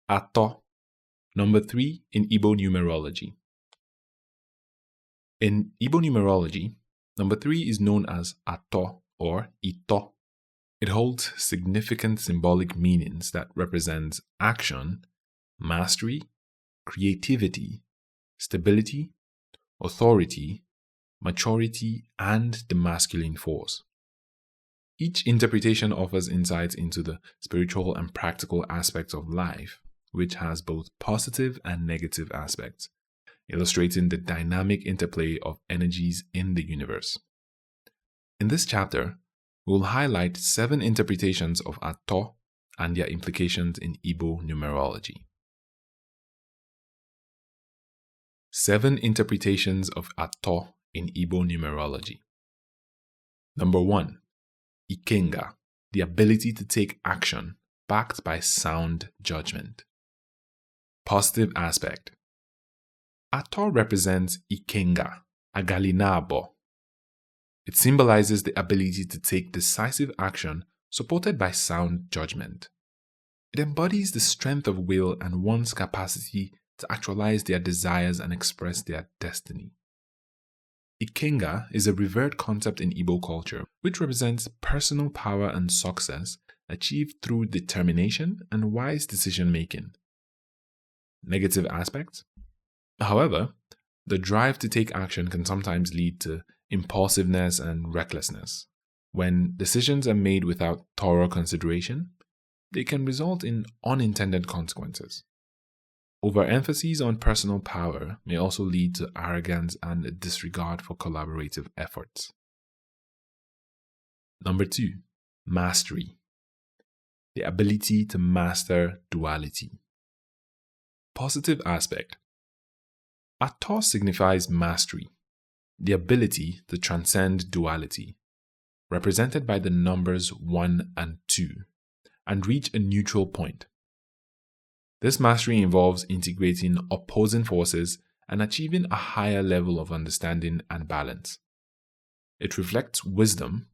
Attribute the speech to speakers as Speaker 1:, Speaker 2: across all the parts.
Speaker 1: Ato, number 3 in Igbo Numerology. In Igbo Numerology, number 3 is known as Ato or Ito. It holds significant symbolic meanings that represent action, mastery, creativity, stability, authority, maturity, and the masculine force. Each interpretation offers insights into the spiritual and practical aspects of life, which has both positive and negative aspects, illustrating the dynamic interplay of energies in the universe. In this chapter, we will highlight 7 interpretations of Ato and their implications in Igbo numerology. 7 interpretations of Ato in Igbo numerology. Number 1. Ikenga, the ability to take action backed by sound judgment. Positive aspect. Ato represents Ikenga, agalinabo. It symbolizes the ability to take decisive action supported by sound judgment. It embodies the strength of will and one's capacity to actualize their desires and express their destiny. Ikenga is a revered concept in Igbo culture, which represents personal power and success achieved through determination and wise decision-making. Negative aspects. However, the drive to take action can sometimes lead to impulsiveness and recklessness. When decisions are made without thorough consideration, they can result in unintended consequences. Overemphasis on personal power may also lead to arrogance and a disregard for collaborative efforts. Number 2. Mastery. The ability to master duality. Positive aspect. Ato signifies mastery, the ability to transcend duality, represented by the numbers 1 and 2, and reach a neutral point. This mastery involves integrating opposing forces and achieving a higher level of understanding and balance. It reflects wisdom,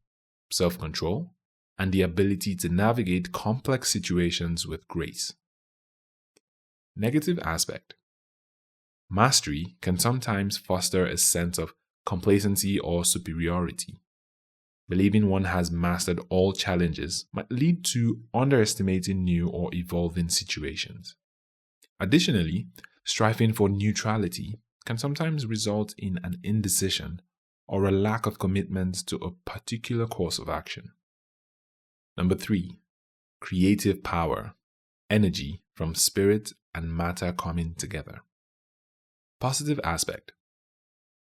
Speaker 1: self-control, and the ability to navigate complex situations with grace. Negative aspect. Mastery can sometimes foster a sense of complacency or superiority. Believing one has mastered all challenges might lead to underestimating new or evolving situations. Additionally, striving for neutrality can sometimes result in an indecision or a lack of commitment to a particular course of action. Number 3. Creative power, energy from spirit and matter coming together. Positive aspect.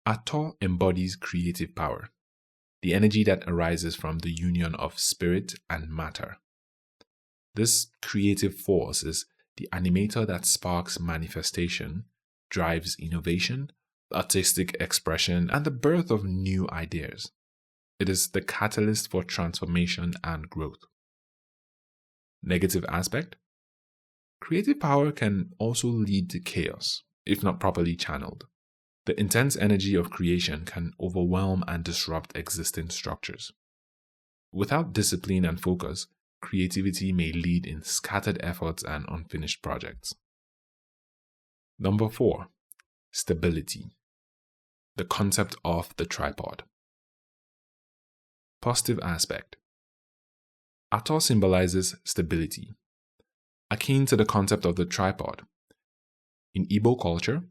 Speaker 1: Ato embodies creative power, the energy that arises from the union of spirit and matter. This creative force is the animator that sparks manifestation, drives innovation, artistic expression, and the birth of new ideas. It is the catalyst for transformation and growth. Negative aspect. Creative power can also lead to chaos, if not properly channeled. The intense energy of creation can overwhelm and disrupt existing structures. Without discipline and focus, creativity may lead in scattered efforts and unfinished projects. Number 4. Stability. The concept of the tripod. Positive aspect. Ato symbolizes stability, akin to the concept of the tripod. In Igbo culture,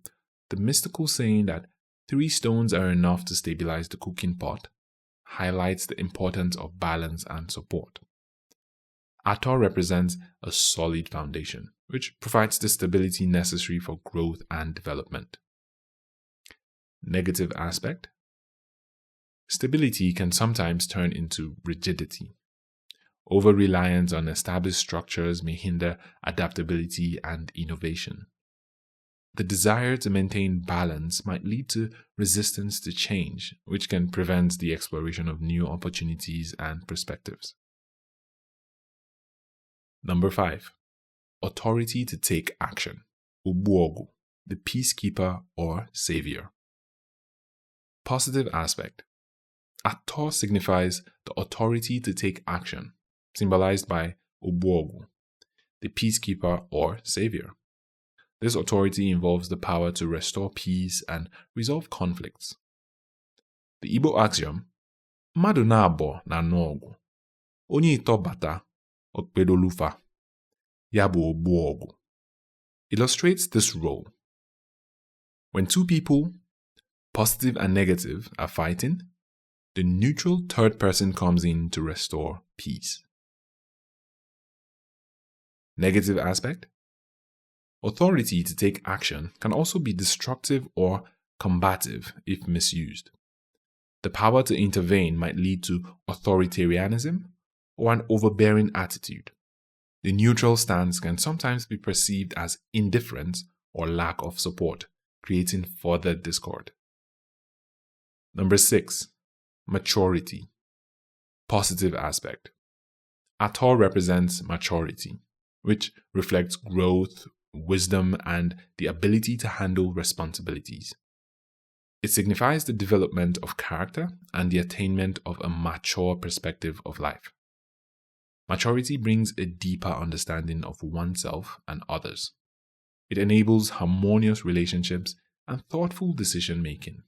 Speaker 1: the mystical saying that 3 stones are enough to stabilize the cooking pot highlights the importance of balance and support. Ato represents a solid foundation, which provides the stability necessary for growth and development. Negative aspect. Stability can sometimes turn into rigidity. Over-reliance on established structures may hinder adaptability and innovation. The desire to maintain balance might lead to resistance to change, which can prevent the exploration of new opportunities and perspectives. Number 5. Authority to take action. Ubuogu, the peacekeeper or savior. Positive aspect. Ato signifies the authority to take action, symbolized by Ubuogu. the peacekeeper or savior. This authority involves the power to restore peace and resolve conflicts. The Igbo axiom, mmadụ na-abọ na-anụ ọgụ, onye ịtọ bata okpedolufa, ya bụ ogbu ọgụ, illustrates this role. When two people, positive and negative, are fighting, the neutral third person comes in to restore peace. Negative aspect. Authority to take action can also be destructive or combative if misused. The power to intervene might lead to authoritarianism or an overbearing attitude. The neutral stance can sometimes be perceived as indifference or lack of support, creating further discord. Number 6. Maturity. Positive aspect. Ator represents maturity, which reflects growth, wisdom, and the ability to handle responsibilities. It signifies the development of character and the attainment of a mature perspective of life. Maturity brings a deeper understanding of oneself and others. It enables harmonious relationships and thoughtful decision-making.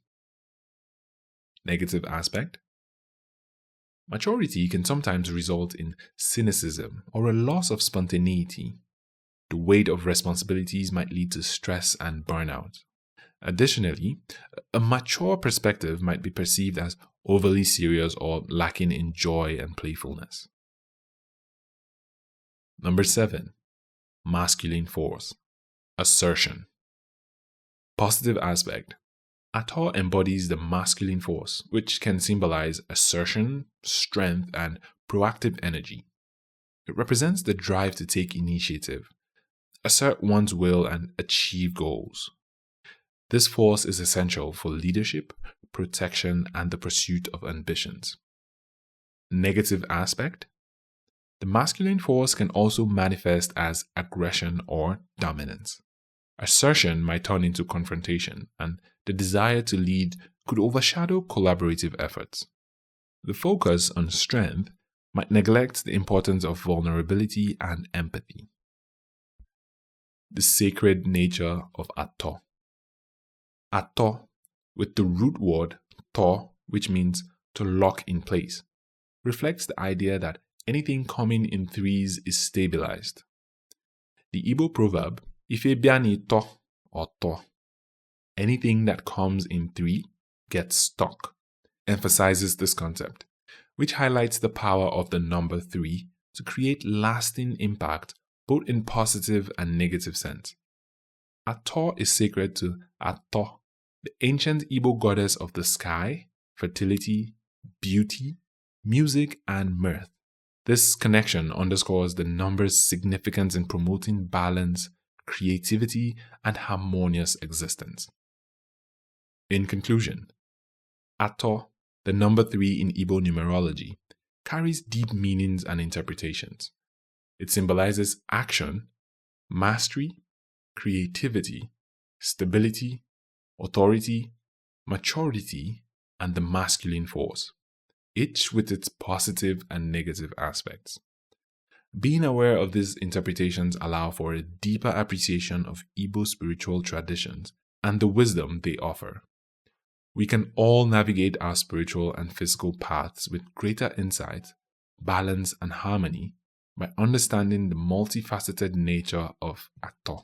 Speaker 1: Negative aspect. Maturity can sometimes result in cynicism or a loss of spontaneity. The weight of responsibilities might lead to stress and burnout. Additionally, a mature perspective might be perceived as overly serious or lacking in joy and playfulness. Number 7. Masculine force. Assertion. Positive aspect. Ator embodies the masculine force, which can symbolize assertion, strength, and proactive energy. It represents the drive to take initiative, assert one's will, and achieve goals. This force is essential for leadership, protection, and the pursuit of ambitions. Negative aspect. The masculine force can also manifest as aggression or dominance. Assertion might turn into confrontation, and the desire to lead could overshadow collaborative efforts. The focus on strength might neglect the importance of vulnerability and empathy. The sacred nature of Ator. Ator, with the root word to, which means to lock in place, reflects the idea that anything coming in threes is stabilized. The Igbo proverb, Ife biani to or to, anything that comes in three gets stuck, emphasizes this concept, which highlights the power of the number 3 to create lasting impact both in positive and negative sense. Ator is sacred to Ator, the ancient Igbo goddess of the sky, fertility, beauty, music, and mirth. This connection underscores the number's significance in promoting balance, creativity, and harmonious existence. In conclusion, Ator, the number 3 in Igbo numerology, carries deep meanings and interpretations. It symbolizes action, mastery, creativity, stability, authority, maturity, and the masculine force, each with its positive and negative aspects. Being aware of these interpretations allow for a deeper appreciation of Igbo spiritual traditions and the wisdom they offer. We can all navigate our spiritual and physical paths with greater insight, balance, and harmony by understanding the multifaceted nature of Ator.